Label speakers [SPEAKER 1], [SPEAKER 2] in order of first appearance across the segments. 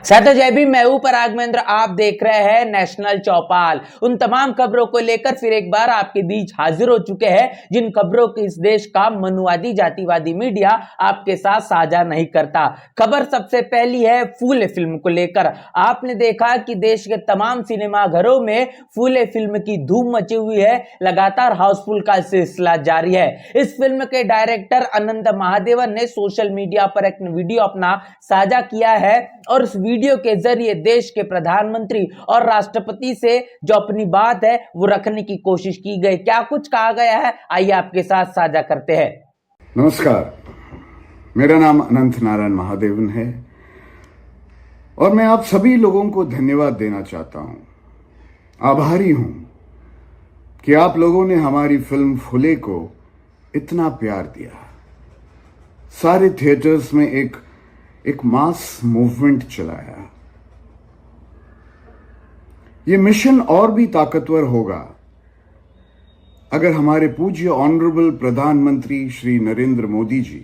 [SPEAKER 1] साथो जय भीम, मैं हूं पराग महेंद्र। आप देख रहे हैं नेशनल चौपाल। उन तमाम खबरों को लेकर फिर एक बार आपके बीच हाजिर हो चुके हैं जिन खबरों को इस देश का मनुवादी जातिवादी मीडिया आपके साथ साझा नहीं करता। खबर सबसे पहली है फूले फिल्म को लेकर। आपने देखा कि देश के तमाम सिनेमा घरों में फूले फिल्म की धूम मची हुई है। लगातार हाउसफुल का सिलसिला जारी है। इस फिल्म के डायरेक्टर अनंत महादेवन ने सोशल मीडिया पर एक वीडियो अपना साझा किया है और उस वीडियो के जरिए देश के प्रधानमंत्री और राष्ट्रपति से जो अपनी बात है वो रखने की कोशिश की गई। क्या कुछ कहा गया है, आइए आपके साथ साझा करते हैं।
[SPEAKER 2] नमस्कार, मेरा नाम अनंत नारायण महादेवन है और मैं आप सभी लोगों को धन्यवाद देना चाहता हूं। आभारी हूं कि आप लोगों ने हमारी फिल्म फूले को इतना प्यार दिया। सारे थिएटर्स में एक मास मूवमेंट चलाया। ये मिशन और भी ताकतवर होगा अगर हमारे पूज्य ऑनरेबल प्रधानमंत्री श्री नरेंद्र मोदी जी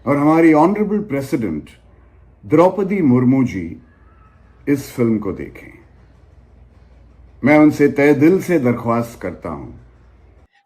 [SPEAKER 2] और हमारी ऑनरेबल प्रेसिडेंट द्रौपदी मुर्मू जी इस फिल्म को देखें। मैं उनसे तहे दिल से दरख्वास्त करता हूं।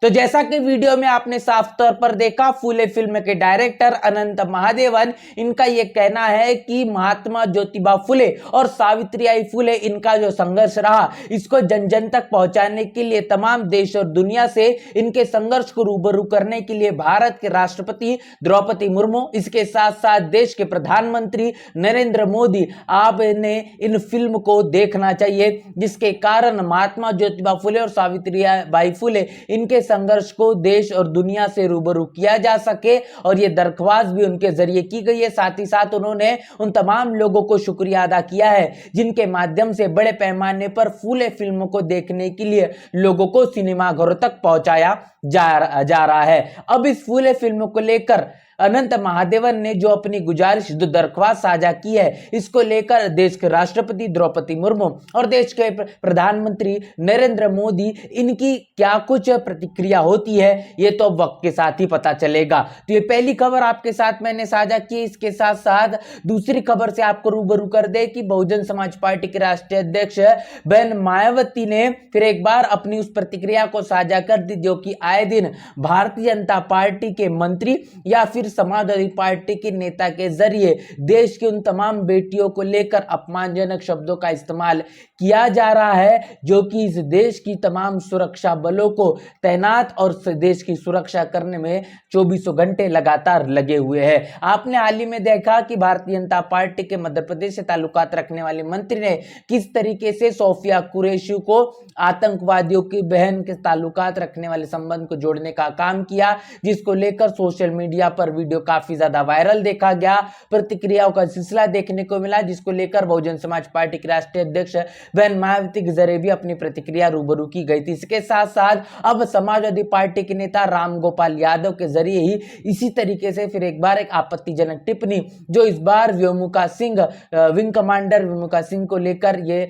[SPEAKER 1] तो जैसा कि वीडियो में आपने साफ तौर पर देखा, फूले फिल्म के डायरेक्टर अनंत महादेवन, इनका यह कहना है कि महात्मा ज्योतिबा फुले और सावित्रीबाई फुले, इनका जो संघर्ष रहा इसको जन जन तक पहुंचाने के लिए, तमाम देश और दुनिया से इनके संघर्ष को रूबरू करने के लिए भारत के राष्ट्रपति द्रौपदी मुर्मू, इसके साथ साथ देश के प्रधानमंत्री नरेंद्र मोदी, आपने इन फिल्म को देखना चाहिए, जिसके कारण महात्मा ज्योतिबा फुले और सावित्रीबाई फुले इनके संघर्ष को देश और दुनिया से रूबरू किया जा सके। और यह दरख्वास्त भी उनके जरिए की गई है। साथ ही साथ उन्होंने उन तमाम लोगों को शुक्रिया अदा किया है जिनके माध्यम से बड़े पैमाने पर फूले फिल्म को देखने के लिए लोगों को सिनेमा घरों तक पहुंचाया जा रहा है। अब इस फूले फिल्म को लेकर अनंत महादेवन ने जो अपनी गुजारिश, जो दरख्वास्त साझा की है, इसको लेकर देश के राष्ट्रपति द्रौपदी मुर्मू और देश के प्रधानमंत्री नरेंद्र मोदी, इनकी क्या कुछ प्रतिक्रिया होती है ये तो अब वक्त के साथ ही पता चलेगा। तो ये पहली खबर आपके साथ मैंने साझा की। इसके साथ साथ दूसरी खबर से आपको रूबरू कर दे कि बहुजन समाज पार्टी के राष्ट्रीय अध्यक्ष बहन मायावती ने फिर एक बार अपनी उस प्रतिक्रिया को साझा कर दी जो कि आए दिन भारतीय जनता पार्टी के मंत्री या फिर समाजवादी पार्टी के नेता के जरिए देश की उन तमाम बेटियों को लेकर अपमानजनक शब्दों का इस्तेमाल किया जा रहा है, जो कि इस देश की तमाम सुरक्षा बलों को तैनात और देश की सुरक्षा करने में 24 घंटे लगातार लगे हुए हैं। आपने हाल ही में देखा कि भारतीय जनता पार्टी के मध्य प्रदेश से ताल्लुकात रखने वाले मंत्री ने किस तरीके से सोफिया कुरैशी को आतंकवादियों की बहन के ताल्लुकात रखने वाले संबंध को जोड़ने का काम किया, जिसको लेकर सोशल मीडिया पर वीडियो काफी ज्यादा वायरल देखा गया। प्रतिक्रियाओं का सिलसिला देखने को मिला, जिसको लेकर बहुजन समाज पार्टी के राष्ट्रीय अध्यक्ष बहन मायावती के जरिए भी अपनी प्रतिक्रिया रूबरू की गई थी। इसके साथ साथ अब समाजवादी पार्टी के नेता राम गोपाल यादव के जरिए ही इसी तरीके से फिर एक बार एक आपत्तिजनक टिप्पणी, जो इस बार व्योमिका सिंह, विंग कमांडर व्योमिका सिंह को लेकर ये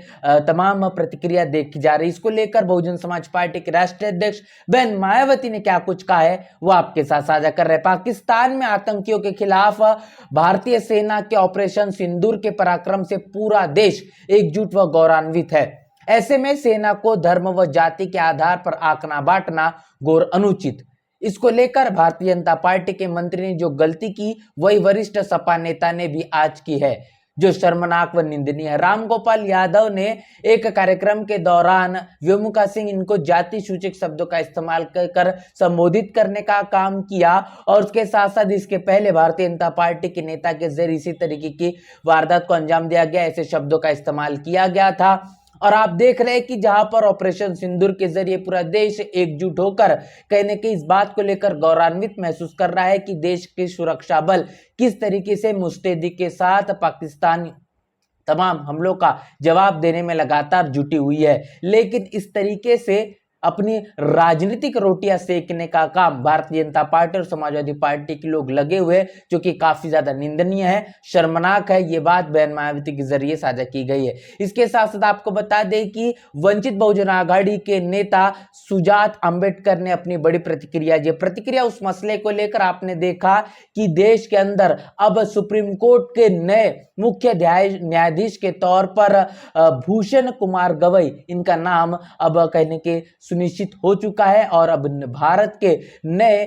[SPEAKER 1] तमाम प्रतिक्रिया देखी जा रही है। इसको लेकर बहुजन समाज पार्टी के राष्ट्रीय अध्यक्ष बहन मायावती ने क्या कुछ कहा है वो आपके साथ साझा कर रहे हैं। पाकिस्तान में आतंकियों के खिलाफ भारतीय सेना के ऑपरेशन सिंदूर के पराक्रम से पूरा देश एकजुट व गौरवान्वित है। ऐसे में सेना को धर्म व जाति के आधार पर आंकना बांटना घोर अनुचित। इसको लेकर भारतीय जनता पार्टी के मंत्री ने जो गलती की वही वरिष्ठ सपा नेता ने भी आज की है, जो शर्मनाक व निंदनीय है। रामगोपाल यादव ने एक कार्यक्रम के दौरान व्योमिका सिंह, इनको जाति सूचक शब्दों का इस्तेमाल कर संबोधित करने का काम किया और उसके साथ साथ इसके पहले भारतीय जनता पार्टी के नेता के जरिए इसी तरीके की वारदात को अंजाम दिया गया, ऐसे शब्दों का इस्तेमाल किया गया था। और आप देख रहे हैं कि जहां पर ऑपरेशन सिंदूर के जरिए पूरा देश एकजुट होकर कहीं न कहीं इस बात को लेकर गौरवान्वित महसूस कर रहा है कि देश के सुरक्षा बल किस तरीके से मुस्तैदी के साथ पाकिस्तान तमाम हमलों का जवाब देने में लगातार जुटी हुई है। लेकिन इस तरीके से अपनी राजनीतिक रोटियां सेकने का काम भारतीय जनता पार्टी और समाजवादी पार्टी के लोग लगे हुए, जो कि काफी ज्यादा निंदनीय है, शर्मनाक है। ये बात बहन मायावती के जरिए साझा की गई है। इसके साथ साथ आपको बता दें कि वंचित बहुजन आघाड़ी के नेता सुजात अंबेडकर ने अपनी बड़ी प्रतिक्रिया उस मसले को लेकर आपने देखा कि देश के अंदर अब सुप्रीम कोर्ट के नए मुख्य न्यायाधीश के तौर पर भूषण कुमार गवई, इनका नाम अब कहने के सुनिश्चित हो चुका है और अब भारत के नए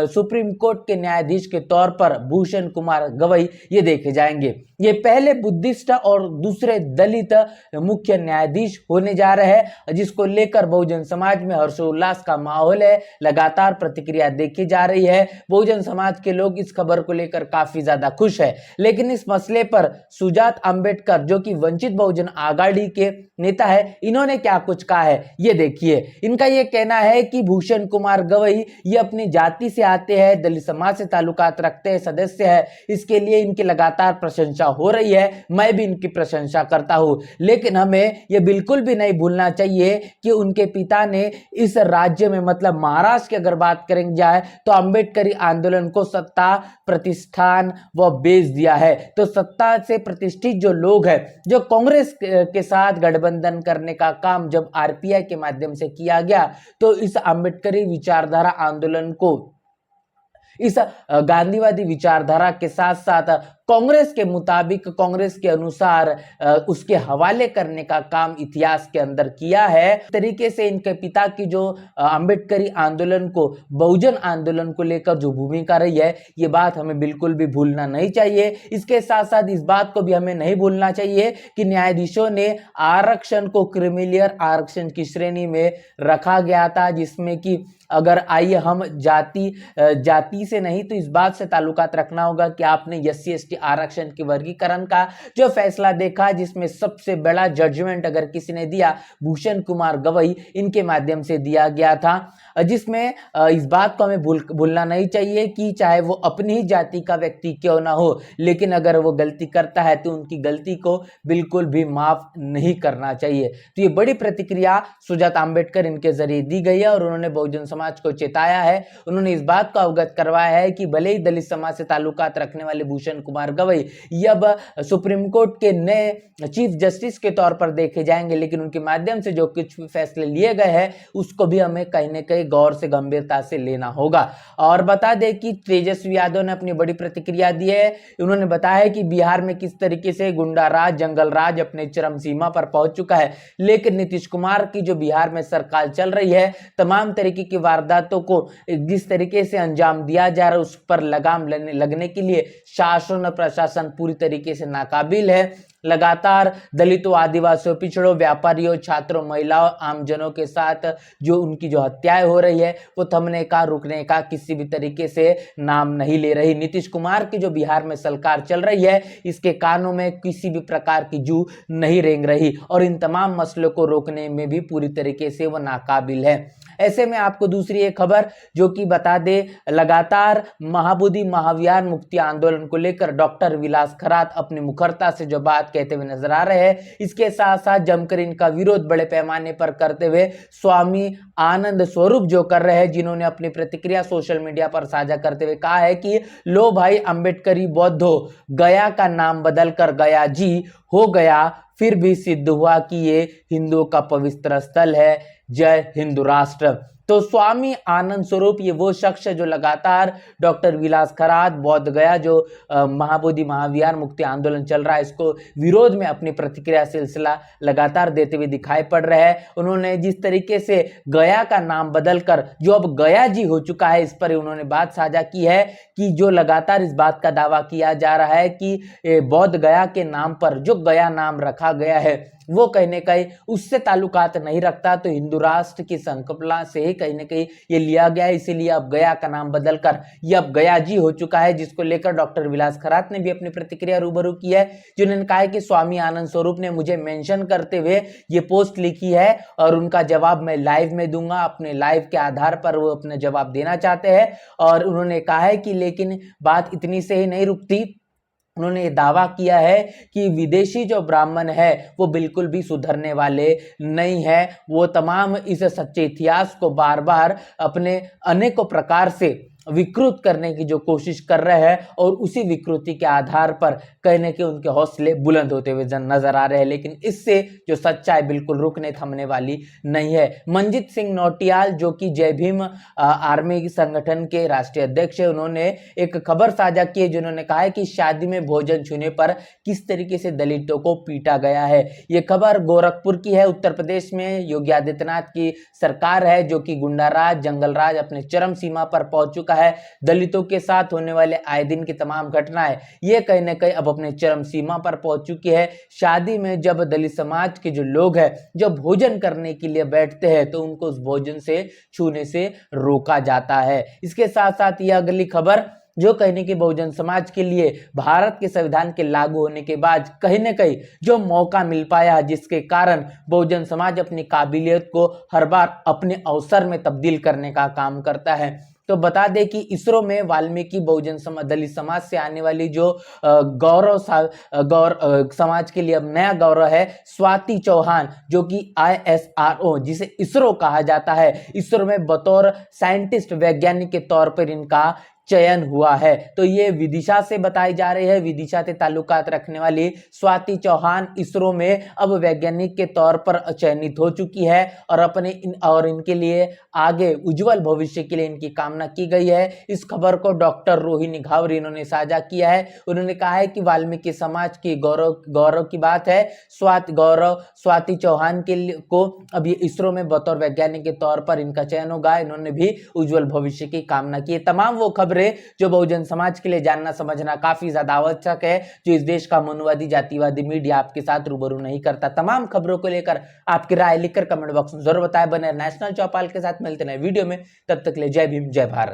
[SPEAKER 1] सुप्रीम कोर्ट के न्यायाधीश के तौर पर भूषण कुमार गवई ये देखे जाएंगे। ये पहले बुद्धिस्ट और दूसरे दलित मुख्य न्यायाधीश होने जा रहे हैं, जिसको लेकर बहुजन समाज में हर्षोल्लास का माहौल है। लगातार प्रतिक्रिया देखी जा रही है। बहुजन समाज के लोग इस खबर को लेकर काफी ज्यादा खुश है। लेकिन इस मसले पर सुजात अंबेडकर, जो कि वंचित बहुजन आघाड़ी के नेता है, इन्होंने क्या कुछ कहा है ये देखिए। इनका ये कहना है कि भूषण कुमार गवई ये अपनी जाति से आते हैं, दलित समाज से ताल्लुकात रखते हैं, सदस्य है, इसके लिए इनकी लगातार प्रशंसा हो रही है। मैं भी इनकी प्रशंसा करता हूं, लेकिन हमें यह बिल्कुल भी नहीं भूलना चाहिए कि उनके पिता ने इस राज्य में, मतलब महाराष्ट्र की अगर बात करेंगे जाए तो अंबेडकरी आंदोलन को सत्ता, प्रतिष्ठान व बेच दिया है। तो सत्ता से प्रतिष्ठित जो लोग हैं, जो कांग्रेस के साथ गठबंधन करने का काम जब आरपीआई के माध्यम से किया गया, तो इस अंबेडकरी विचारधारा आंदोलन को, इस गांधीवादी विचारधारा के साथ साथ कांग्रेस के मुताबिक, कांग्रेस के अनुसार उसके हवाले करने का काम इतिहास के अंदर किया है। तरीके से इनके पिता की जो अंबेडकरी आंदोलन को, बहुजन आंदोलन को लेकर जो भूमिका रही है, ये बात हमें बिल्कुल भी भूलना नहीं चाहिए। इसके साथ साथ इस बात को भी हमें नहीं भूलना चाहिए कि न्यायाधीशों ने आरक्षण को क्रीमिलियर आरक्षण की श्रेणी में रखा गया था, जिसमें कि अगर आइए हम जाति से नहीं तो इस बात से ताल्लुकात रखना होगा कि आपने एससी एसटी आरक्षण के वर्गीकरण का जो फैसला देखा, जिसमें सबसे बड़ा जजमेंट अगर किसी ने दिया, भूषण कुमार गवई इनके माध्यम से दिया गया था, जिसमें इस बात को हमें भूलना नहीं चाहिए कि चाहे वो अपनी ही जाति का व्यक्ति क्यों ना हो, लेकिन अगर वो गलती करता है तो उनकी गलती को बिल्कुल भी माफ नहीं करना चाहिए। तो ये बड़ी प्रतिक्रिया सुजात अंबेडकर इनके जरिए दी गई है और उन्होंने बहुजन समाज को चेताया है। उन्होंने इस बात को अवगत करवाया है कि भले ही दलित समाज से ताल्लुकात रखने वाले भूषण कुमार गवई ये अब सुप्रीम कोर्ट के नए चीफ जस्टिस के तौर पर देखे जाएंगे, लेकिन उनके माध्यम से जो कुछ भी फैसले लिए गए हैं उसको भी हमें कहीं ना कहीं गौर से, गंभीरता से लेना होगा। और बता दें कि तेजस्वी यादव ने अपनी बड़ी प्रतिक्रिया दी है। उन्होंने बताया कि बिहार में किस तरीके से गुंडा राज, जंगल राज अपने चरम सीमा पर पहुंच चुका है, लेकिन नीतीश कुमार की जो बिहार में सरकार चल रही है, तमाम तरीके की वारदातों को जिस तरीके से अंजाम दिया जा रहा है, उस पर लगाम लगने के लिए शासन और प्रशासन पूरी तरीके से नाकाबिल है। लगातार दलितों, आदिवासियों, पिछड़ों, व्यापारियों, छात्रों, महिलाओं, आमजनों के साथ जो उनकी जो हत्याएं हो रही है वो थमने का, रुकने का किसी भी तरीके से नाम नहीं ले रही। नीतीश कुमार की जो बिहार में सरकार चल रही है, इसके कानों में किसी भी प्रकार की जू नहीं रेंग रही और इन तमाम मसलों को रोकने में भी पूरी तरीके से वो नाकाबिल है। ऐसे में आपको दूसरी एक खबर जो कि बता दे, लगातार महाबोधि महाविहार मुक्ति आंदोलन को लेकर डॉक्टर विलास खरात अपनी मुखरता से जो बात कहते हुए नजर आ रहे हैं, इसके साथ साथ जमकर इनका विरोध बड़े पैमाने पर करते हुए स्वामी आनंद स्वरूप जो कर रहे हैं, जिन्होंने अपनी प्रतिक्रिया सोशल मीडिया पर साझा करते हुए कहा है कि लो भाई अंबेडकरी बौद्धो, गया का नाम बदलकर गया जी हो गया, फिर भी सिद्ध हुआ कि ये हिंदुओं का पवित्र स्थल है। जय हिंदू राष्ट्र। तो स्वामी आनंद स्वरूप ये वो शख्स है जो लगातार डॉक्टर विलास खरात, बोध गया जो महाबोधि महाविहार मुक्ति आंदोलन चल रहा है, इसको विरोध में अपनी प्रतिक्रिया सिलसिला लगातार देते हुए दिखाई पड़ रहे हैं। उन्होंने जिस तरीके से गया का नाम बदलकर जो अब गया जी हो चुका है, इस पर उन्होंने बात साझा की है कि जो लगातार इस बात का दावा किया जा रहा है कि बोध गया के नाम पर जो गया नाम रखा गया है वो कहीं ना कहीं उससे ताल्लुकात नहीं रखता, तो हिंदू राष्ट्र की संकल्पना से ही कहीं ना कहीं ये लिया गया है। इसीलिए अब गया का नाम बदलकर ये अब गया जी हो चुका है, जिसको लेकर डॉक्टर विलास खरात ने भी अपनी प्रतिक्रिया रूबरू की है, जिन्होंने कहा है कि स्वामी आनंद स्वरूप ने मुझे मेंशन करते हुए ये पोस्ट लिखी है और उनका जवाब मैं लाइव में दूंगा। अपने लाइव के आधार पर वो अपने जवाब देना चाहते हैं और उन्होंने कहा है कि लेकिन बात इतनी से ही नहीं रुकती, उन्होंने ये दावा किया है कि विदेशी जो ब्राह्मण है वो बिल्कुल भी सुधरने वाले नहीं है। वो तमाम इस सच्चे इतिहास को बार बार अपने अनेकों प्रकार से विकृत करने की जो कोशिश कर रहे हैं और उसी विकृति के आधार पर कहने के उनके हौसले बुलंद होते हुए नजर आ रहे हैं। लेकिन इससे जो सच्चाई बिल्कुल रुकने थमने वाली नहीं है। मंजीत सिंह नौटियाल जो कि जय भीम आर्मी संगठन के राष्ट्रीय अध्यक्ष है, उन्होंने एक खबर साझा की है जिन्होंने कहा है कि शादी में भोजन छूने पर किस तरीके से दलितों को पीटा गया है। ये खबर गोरखपुर की है। उत्तर प्रदेश में योगी आदित्यनाथ की सरकार है जो कि गुंडाराज जंगलराज अपने चरम सीमा पर पहुंच चुका है। दलितों के साथ होने वाले आए दिन की तमाम घटनाएं ये कहीं ना कहीं अब अपने चरम सीमा पर पहुंच चुकी है। शादी में जब दलित समाज के जो लोग हैं जब भोजन करने के लिए बैठते हैं तो उनको उस भोजन से छूने से रोका जाता है। इसके साथ साथ यह अगली खबर जो कहने की बहुजन समाज के लिए भारत के संविधान के लागू होने के बाद कहीं न कहीं जो मौका मिल पाया जिसके कारण बहुजन समाज अपनी काबिलियत को हर बार अपने अवसर में तब्दील करने का काम करता है। तो बता दें कि इसरो में वाल्मीकि बहुजन समाज दलित समाज से आने वाली जो समाज के लिए अब नया गौरव है स्वाति चौहान जो कि ISRO जिसे इसरो कहा जाता है, इसरो में बतौर साइंटिस्ट वैज्ञानिक के तौर पर इनका चयन हुआ है। तो ये विदिशा से बताई जा रही है। विदिशा से ताल्लुकात रखने वाली स्वाति चौहान इसरो में अब वैज्ञानिक के तौर पर चयनित हो चुकी है और इनके लिए आगे उज्जवल भविष्य के लिए इनकी कामना की गई है। इस खबर को डॉक्टर रोहिणी घावरी इन्होंने साझा किया है। उन्होंने कहा है कि वाल्मीकि समाज की गौरव की बात है। स्वाति चौहान को अब ये इसरो में बतौर वैज्ञानिक के तौर पर इनका चयन होगा। इन्होंने भी उज्जवल भविष्य की कामना की है। तमाम वो खबरें जो बहुजन समाज के लिए जानना समझना काफी ज्यादा आवश्यक है, जो इस देश का मनुवादी जातिवादी मीडिया आपके साथ रूबरू नहीं करता। तमाम खबरों को लेकर आपकी राय लिखकर कमेंट बॉक्स में जरूर बताएं। बने नेशनल चौपाल के साथ मिलते हैं वीडियो में, तब तक ले जय भीम जय भारत।